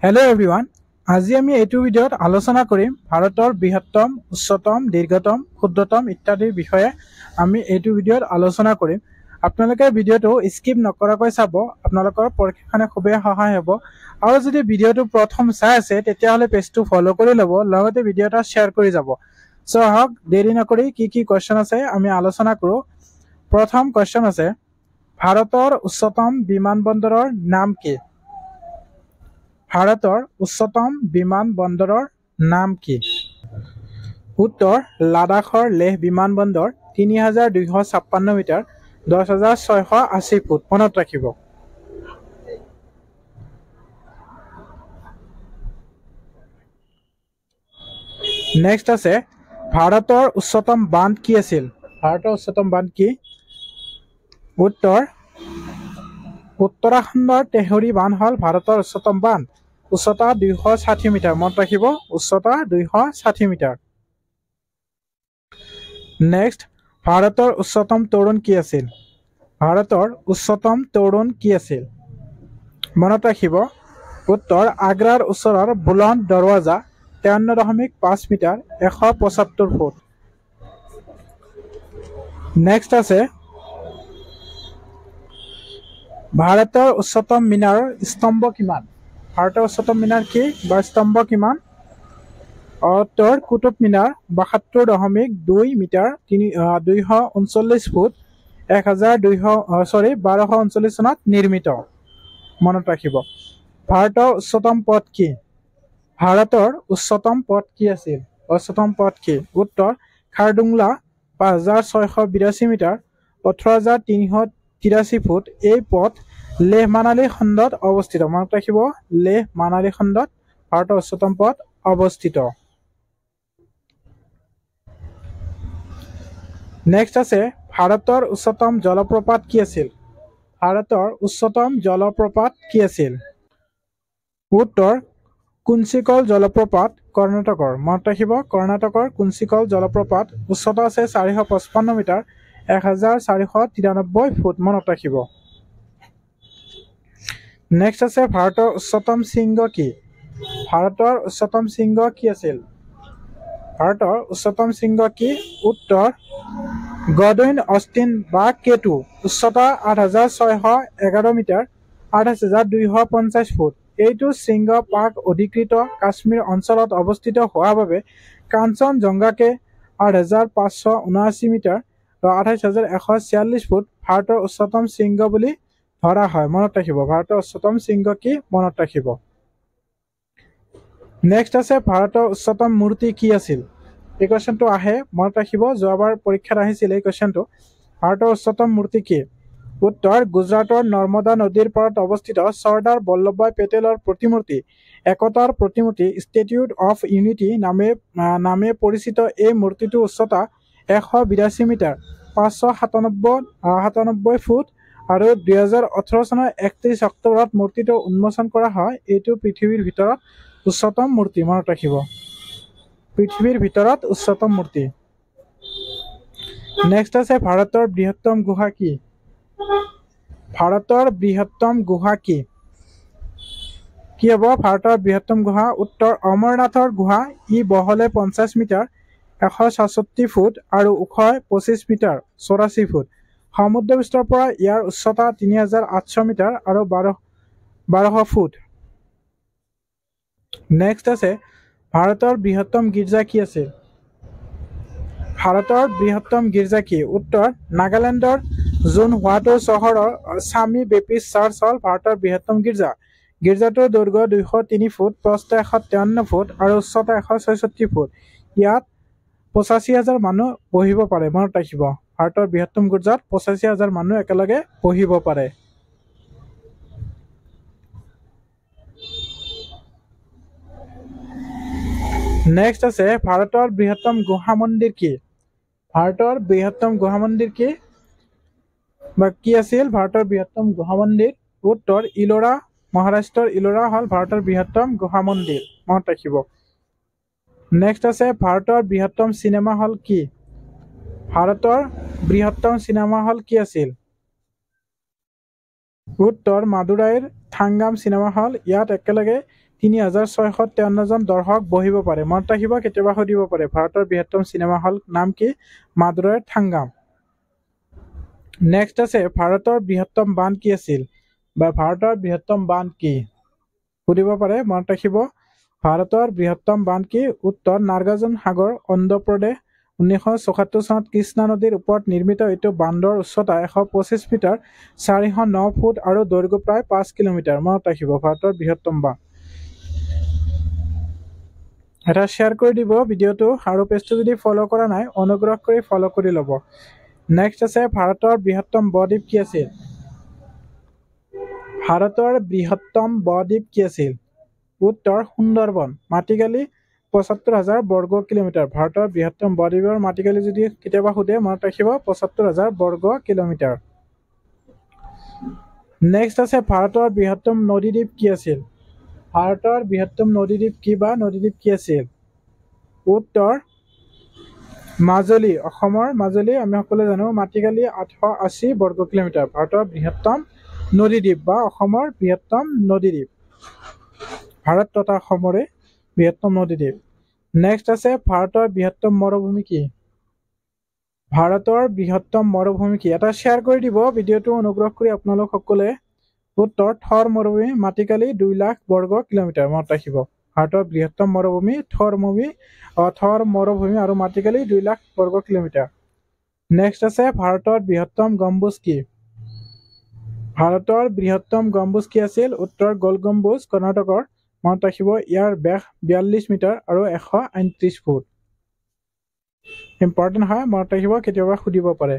Hello everyone. আজি আমি এইটো ভিডিঅ'ত আলোচনা কৰিম ভাৰতৰ বৃহত্তম, উচ্চতম, দীৰ্ঘতম, ক্ষুদ্ৰতম ইত্যাদিৰ বিষয়ে আমি এইটো ভিডিঅ'ত আলোচনা কৰিম। আপোনালোকে ভিডিঅ'টো স্কিপ নকৰাকৈ চাব, আপোনালোকৰ পৰীক্ষাখনে খুবেই সহায় হ'ব। আৰু যদি ভিডিঅ'টো প্ৰথম চাই আছে তেতিয়াহ'লে পেজটো ফলো কৰি ল'ব, লগতে ভিডিঅ'টা শ্বেয়াৰ কৰি যাব। সো আহক দেৰি নকৰি কি কোৱেশ্চন আছে আমি আলোচনা কৰোঁ। প্ৰথম কোৱেশ্চন আছে, ভাৰতৰ উচ্চতম বিমানবন্দৰৰ নাম কি? ভাৰতৰ উচ্চতম বিমানবন্দৰৰ নাম কি? উত্তৰ, লাডাখৰ লেহ বিমানবন্দৰ ৩,২৫৬ মিটাৰ ১০,৬৮০ ফুট। মনত ৰাখিব। নেক্সট আছে, ভাৰতৰ উচ্চতম বান্ধ কি আছিল? ভাৰতৰ উচ্চতম বান্ধ কি? উত্তৰ, উত্তৰাখণ্ডৰ তেহৰী বান্ধ হ'ল ভাৰতৰ উচ্চতম বান্ধ। উচ্চতা ২৬০ মিটাৰ। মনত ৰাখিব, উচ্চতা ২৬০ মিটাৰ। নেক্সট, ভাৰতৰ উচ্চতম তোৰণ কি আছিল? ভাৰতৰ উচ্চতম তোৰণ কি আছিল? মনত ৰাখিব, উত্তৰ, আগ্ৰাৰ ওচৰৰ বুলন্দ দৰৱাজা ৫৩.৫ মিটাৰ ১৭৫ ফুট। নেক্সট আছে, ভাৰতৰ উচ্চতম মিনাৰৰ স্তম্ভ কিমান? ভাৰতৰ উচ্চতম মিনাৰ কি বা স্তম্ভ কিমান? উত্তৰ, কুতুব মিনাৰ ৭২.২ মিটাৰ ২৩৯ ফুট ১২39 চনত নিৰ্মিত। মনত ৰাখিব। ভাৰতৰ উচ্চতম পথ কি? ভাৰতৰ উচ্চতম পথ কি আছিল? উচ্চতম পথ কি? উত্তৰ, খাৰদুংলা ৫,৬৮২ মিটাৰ ১৮,৩৮৩ ফুট। এই পথ লেহ মানালী খণ্ডত অৱস্থিত। মনত ৰাখিব, লেহ মানালী খণ্ডত ভাৰতৰ উচ্চতম পথ অৱস্থিত। নেক্সট আছে, ভাৰতৰ উচ্চতম জলপ্ৰপাত কি আছিল? ভাৰতৰ উচ্চতম জলপ্ৰপাত কি আছিল? উত্তৰ, কুঞ্চিকল জলপ্ৰপাত কৰ্ণাটকৰ। মনত ৰাখিব, কৰ্ণাটকৰ কুঞ্চিকল জলপ্ৰপাত। উচ্চতা আছে ৪৫৫ মিটাৰ ১,৪৯৩ ফুট। মনত ৰাখিব। নেক্সট আছে, ভাৰতৰ উচ্চতম শৃংগ কি? ভাৰতৰ উচ্চতম শৃংগ কি আছিল? ভাৰতৰ উচ্চতম শৃংগ কি? উত্তৰ, গডউইন অষ্টিন বা কেটু। উচ্চতা ৮,৬১১ মিটাৰ ২৮,২৫০ ফুট। এইটো শৃংগ পাক অধিকৃত কাশ্মীৰ অঞ্চলত অৱস্থিত হোৱাৰ বাবে কাঞ্চনজংঘাকে ৮,৫৭৯ মিটাৰ ২৮,১৪৬ ফুট ভাৰতৰ উচ্চতম শৃংগ বুলি ধৰা হয়। মনত ৰাখিব, ভাৰতৰ উচ্চতম শৃংগ কি? মনত ৰাখিব। নেক্সট আছে, ভাৰতৰ উচ্চতম মূৰ্তি কি আছিল? এই কুৱেশ্যনটো আহে, মনত ৰাখিব, যোৱাবাৰ পৰীক্ষাত আহিছিল এই কুৱেশ্যনটো। ভাৰতৰ উচ্চতম মূৰ্তি কি? উত্তৰ, গুজৰাটৰ নৰ্মদা নদীৰ পাৰত অৱস্থিত চৰ্দাৰ বল্লভভাই পেটেলৰ প্ৰতিমূৰ্তি, একতাৰ প্ৰতিমূৰ্তি, ষ্টেটিউ অফ ইউনিটি নামে পৰিচিত এই মূৰ্তিটোৰ উচ্চতা ১৮২ মিটাৰ ৫৯৭ ফুট আৰু ২০১৮ চনৰ ৩১ অক্টোবৰত মূৰ্তিটো উন্মোচন কৰা হয়। এইটো পৃথিৱীৰ ভিতৰত উচ্চতম মূৰ্তি। মনত ৰাখিব, পৃথিৱীৰ ভিতৰত উচ্চতম মূৰ্তি। নেক্সট আছে, ভাৰতৰ বৃহত্তম গুহা কি? ভাৰতৰ বৃহত্তম গুহা কি? কি হ'ব ভাৰতৰ বৃহত্তম গুহা? উত্তৰ, অমৰনাথৰ গুহা। ই বহলে ৫০ মিটাৰ ১৬৬ ফুট আৰু ওখই ২৫ মিটাৰ ৮৪ ফুট। সমুদ্ৰপৃষ্ঠৰ পৰা ইয়াৰ উচ্চতা ৩,৮০০ মিটাৰ আৰু ১২০০ ফুট। নেক্সট আছে, ভাৰতৰ বৃহত্তম গীৰ্জা কি আছিল? ভাৰতৰ বৃহত্তম গীৰ্জা কি? উত্তৰ, নাগালেণ্ডৰ জোনহুৱাটো চহৰৰ স্বামী বেপ্টিষ্ট চাৰ্চ হ'ল ভাৰতৰ বৃহত্তম গীৰ্জা। গীৰ্জাটোৰ দৈৰ্ঘ্য ২০৩ ফুট, প্ৰস্থ ১৫৩ ফুট আৰু উচ্চতা ১৬৬ ফুট। ইয়াত ৮৫,০০০ মানুহ বহিব পাৰে। মনত ৰাখিব, ভাৰতৰ বৃহত্তম গীৰ্জাত ৮৫,০০০ মানুহ একেলগে বহিব পাৰে। নেক্সট আছে, ভাৰতৰ বৃহত্তম গুহা মন্দিৰ কি? ভাৰতৰ বৃহত্তম গুহা মন্দিৰ কি বা কি আছিল ভাৰতৰ বৃহত্তম গুহা মন্দিৰ? উত্তৰ, ইলোৰা, মহাৰাষ্ট্ৰৰ ইলোৰা হ'ল ভাৰতৰ বৃহত্তম গুহা মন্দিৰ। মনত ৰাখিব। নেক্সট আছে, ভাৰতৰ বৃহত্তম চিনেমা হল কি? ভাৰতৰ বৃহত্তম চিনেমা হল কি আছিল? উত্তৰ, মাদুৰাইৰ থাংগাম চিনেমা হল ইয়াত একেলগে 3653 জন দৰ্শক বহিব পাৰে মনত ৰাখিব কেতিয়াবা সুধিব পাৰে ভাৰতৰ বৃহত্তম চিনেমা হল নাম কি মাদুৰাইৰ থাংগাম নেক্সট আছে ভাৰতৰ বৃহত্তম বান্ধ কি আছিল বা ভাৰতৰ বৃহত্তম বান্ধ কি সুধিব পাৰে মনত ৰাখিব ভাৰতৰ বৃহত্তম বান্ধ কি উত্তৰ নাগাৰ্জুন সাগৰ অন্ধ্ৰপ্ৰদেশ 1974 চনত কৃষ্ণা নদীৰ ওপৰত নিৰ্মিত এইটো বান্ধৰ উচ্চতা 125 মিটাৰ 409 ফুট আৰু দৈৰ্ঘ্য প্ৰায় 5 কিলোমিটাৰ মনত ৰাখিব ভাৰতৰ বৃহত্তম বান্ধ এটা শ্বেয়াৰ কৰি দিব ভিডিঅ'টো আৰু পেজটো যদি ফলো কৰা নাই অনুগ্ৰহ কৰি ফলো কৰি ল'ব নেক্সট আছে ভাৰতৰ বৃহত্তম বদ্বীপ কি আছিল ভাৰতৰ বৃহত্তম বদ্বীপ কি আছিল উত্তৰ সুন্দৰবন মাটিকালি ৭৫,০০০ বৰ্গ কিলোমিটাৰ ভাৰতৰ বৃহত্তম বদ্বীপৰ মাটিকালি যদি কেতিয়াবা সোধে মনত ৰাখিব ৭৫,০০০ বৰ্গ কিলোমিটাৰ নেক্সট আছে ভাৰতৰ বৃহত্তম নদীদ্বীপ কি আছিল ভাৰতৰ বৃহত্তম নদীদ্বীপ কি বা নদীদ্বীপ কি আছিল উত্তৰ মাজুলী অসমৰ মাজুলী আমি সকলোৱে জানো মাটিকালি ৮৮০ বৰ্গ কিলোমিটাৰ ভাৰতৰ বৃহত্তম নদীদ্বীপ বা অসমৰ বৃহত্তম নদীদ্বীপ ভাৰত তথা অসমৰে বৃহত্তম নদীদ্বীপ নেক্সট আছে ভাৰতৰ বৃহত্তম মৰুভূমি কি ভাৰতৰ বৃহত্তম মৰুভূমি কি এটা শ্বেয়াৰ কৰি দিব ভিডিঅ'টো অনুগ্ৰহ কৰি আপোনালোক সকলোৱে উত্তৰ থৰ মৰুভূমি মাটিকালি 2 লাখ বৰ্গ কিলোমিটাৰ মনত ৰাখিব ভাৰতৰ বৃহত্তম মৰুভূমি থৰ মৰুভূমি আৰু মাটিকালি 2 লাখ বৰ্গ কিলোমিটাৰ নেক্সট আছে ভাৰতৰ বৃহত্তম গম্বুজ কি ভাৰতৰ বৃহত্তম গম্বুজ কি আছিল উত্তৰ গোল গম্বুজ কৰ্ণাটকৰ মনত ৰাখিব ইয়াৰ ব্যাস 42 মিটাৰ আৰু 129 ফুট ইম্পৰ্টেণ্ট হয় মনত ৰাখিব কেতিয়াবা সুধিব পাৰে